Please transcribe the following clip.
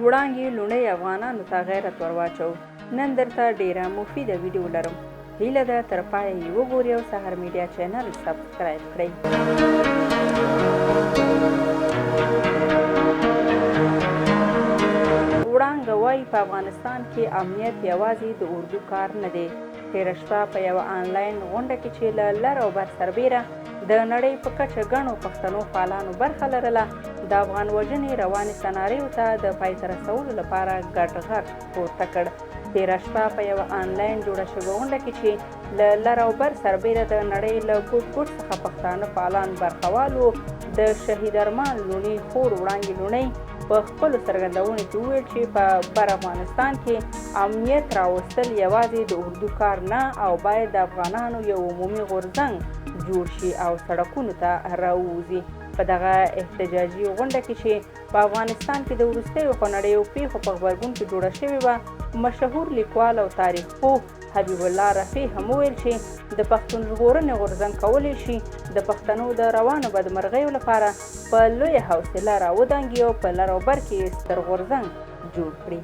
وړانګې لوڼۍ افغانانو ته غیرت ور واچو. نن درته ډیره مفیده ویډیو لرم. هیله ده تر پایه یې وګورئ او سحر میډیا چینل سبسکرایب کړئ. وړانګه وایي په افغانستان کې امنیت یوازې د اردو کار نه دی. تېره شپه په یوه آنلاین غونډه کې چې له لر او بر سربیره د نړۍ په کچه ګڼو پښتنو فعالانو برخه لرله، د افغان وژنې روانې سناریو ته د پای ته رسولو لپاره ګډ غږ پورته کړ. تېره شپه په یوه آنلاین جوړه شوې غونډه کې چې له لر او بر سربیره د نړۍ له ګوټ ګوټ څخه پښتانه فعالان برخوال وو، د شهید ارمان لوڼي خور وړانګې لوڼۍ په خپلو څرګندونو کې وویل چې په بر افغانستان کې امنیت راوستل یوازې د اردو کار نه او باید د افغانانو یو عمومي غورځنګ جوړ شي او سړکونو ته راووځي. په دغه احتجاجي غونډه کې چې په افغانستان کې د وروستیو خونړیو پیښو په غبرګون کې جوړه شوې وه، مشهور لیکوال او تاریخ پوه حبیب الله رفیع هم وویل چې د پښتون ژغورنې غورځنګ کولی شي د پښتنو د روانو بدمرغیو لپاره په لویه حوصله راودانګي او په لر او بر کې ستر غورځنګ جوړ کړي.